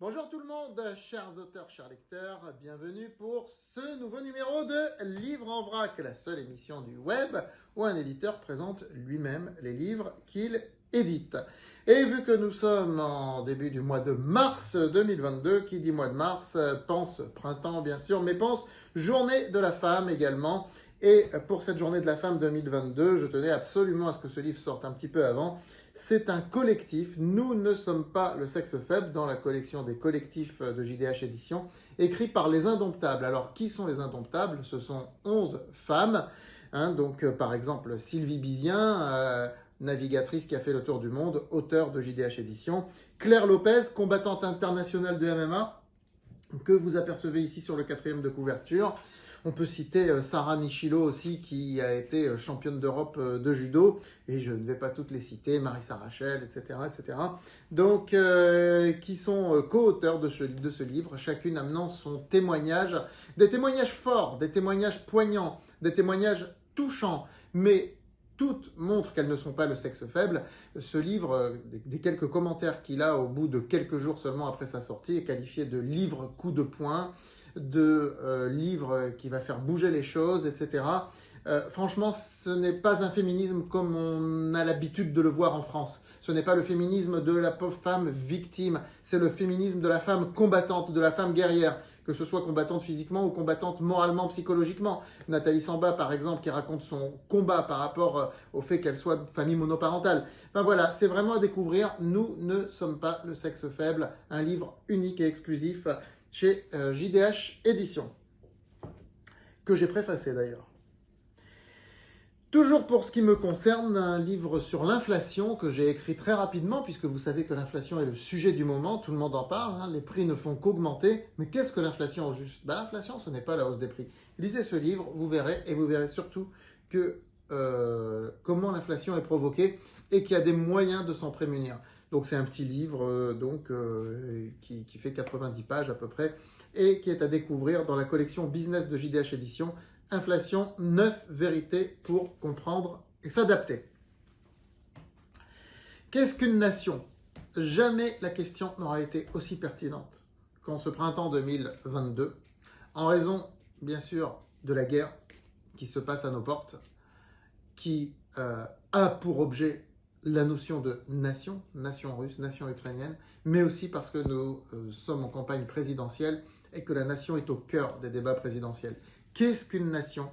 Bonjour tout le monde, chers auteurs, chers lecteurs, bienvenue pour ce nouveau numéro de Livre en vrac, la seule émission du web où un éditeur présente lui-même les livres qu'il édite. Et vu que nous sommes en début du mois de mars 2022, qui dit mois de mars pense printemps bien sûr, mais pense journée de la femme également. Et pour cette journée de la femme 2022, je tenais absolument à ce que ce livre sorte un petit peu avant. C'est un collectif, nous ne sommes pas le sexe faible dans la collection des collectifs de JDH Éditions, écrit par les Indomptables. Alors qui sont les Indomptables? Ce sont 11 femmes, par exemple Sylvie Bizien, navigatrice qui a fait le tour du monde, auteure de JDH Éditions, Claire Lopez, combattante internationale de MMA, que vous apercevez ici sur le 4e de couverture. On peut citer Sarah Nishilo aussi, qui a été championne d'Europe de judo, et je ne vais pas toutes les citer, Marissa Rachel, etc., etc. Donc, qui sont co-auteurs de ce livre, chacune amenant son témoignage, des témoignages forts, des témoignages poignants, des témoignages touchants, mais toutes montrent qu'elles ne sont pas le sexe faible. Ce livre, des quelques commentaires qu'il a au bout de quelques jours seulement après sa sortie, est qualifié de livre coup de poing, de livre qui va faire bouger les choses, etc. Franchement, ce n'est pas un féminisme comme on a l'habitude de le voir en France. Ce n'est pas le féminisme de la pauvre femme victime, c'est le féminisme de la femme combattante, de la femme guerrière, que ce soit combattante physiquement ou combattante moralement, psychologiquement. Nathalie Samba, par exemple, qui raconte son combat par rapport au fait qu'elle soit famille monoparentale. Enfin voilà, c'est vraiment à découvrir. Nous ne sommes pas le sexe faible, un livre unique et exclusif chez JDH Éditions, que j'ai préfacé d'ailleurs. Toujours pour ce qui me concerne, un livre sur l'inflation que j'ai écrit très rapidement, puisque vous savez que l'inflation est le sujet du moment, tout le monde en parle, les prix ne font qu'augmenter. Mais qu'est-ce que l'inflation au juste? L'inflation, ce n'est pas la hausse des prix. Lisez ce livre, vous verrez, et vous verrez surtout que comment l'inflation est provoquée et qu'il y a des moyens de s'en prémunir. Donc c'est un petit livre qui fait 90 pages à peu près et qui est à découvrir dans la collection Business de JDH Éditions, Inflation, 9 vérités pour comprendre et s'adapter. Qu'est-ce qu'une nation? Jamais la question n'aura été aussi pertinente qu'en ce printemps 2022, en raison, bien sûr, de la guerre qui se passe à nos portes, qui a pour objet la notion de nation, nation russe, nation ukrainienne, mais aussi parce que nous sommes en campagne présidentielle et que la nation est au cœur des débats présidentiels. Qu'est-ce qu'une nation?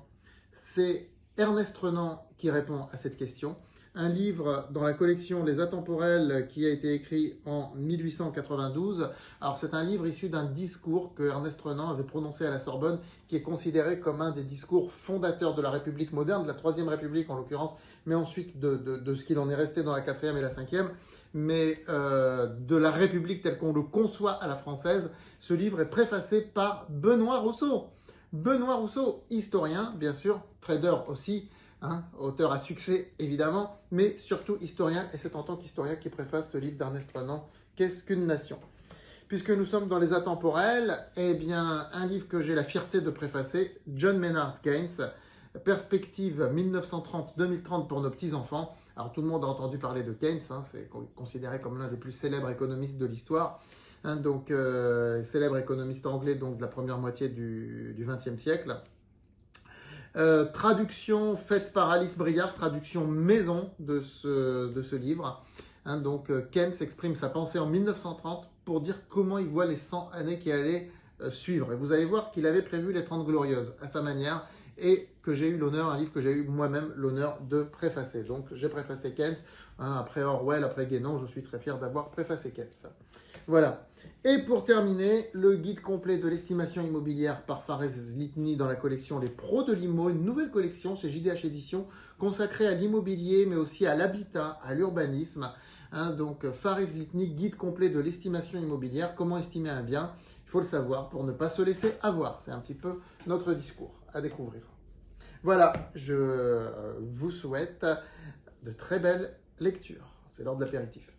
C'est Ernest Renan qui répond à cette question. Un livre dans la collection Les Atemporels qui a été écrit en 1892. Alors c'est un livre issu d'un discours que Ernest Renan avait prononcé à la Sorbonne, qui est considéré comme un des discours fondateurs de la République moderne, de la Troisième République en l'occurrence, mais ensuite de ce qu'il en est resté dans la 4e et la 5e, mais de la République telle qu'on le conçoit à la française. Ce livre est préfacé par Benoît Rousseau. Benoît Rousseau, historien, bien sûr, trader aussi, auteur à succès évidemment, mais surtout historien, et c'est en tant qu'historien qu'il préface ce livre d'Ernest Renan, Qu'est-ce qu'une nation? Puisque nous sommes dans les atemporels, eh bien, un livre que j'ai la fierté de préfacer, John Maynard Keynes, Perspective 1930-2030 pour nos petits-enfants. Alors tout le monde a entendu parler de Keynes, c'est considéré comme l'un des plus célèbres économistes de l'histoire. Célèbre économiste anglais donc, de la première moitié du XXe siècle. Traduction faite par Alice Briard, traduction maison de ce livre. Keynes exprime sa pensée en 1930 pour dire comment il voit les 100 années qui allaient suivre. Et vous allez voir qu'il avait prévu les 30 glorieuses à sa manière et que j'ai eu l'honneur, un livre que j'ai eu moi-même l'honneur de préfacer. Donc j'ai préfacé Keynes, après Orwell, après Guénon, je suis très fier d'avoir préfacé Keynes. Voilà. Et pour terminer, le guide complet de l'estimation immobilière par Fares Zlitny dans la collection Les Pros de l'Immo, une nouvelle collection chez JDH Éditions consacrée à l'immobilier, mais aussi à l'habitat, à l'urbanisme. Fares Zlitny, guide complet de l'estimation immobilière, comment estimer un bien, il faut le savoir pour ne pas se laisser avoir. C'est un petit peu notre discours à découvrir. Voilà, je vous souhaite de très belles lectures. C'est l'heure de l'apéritif.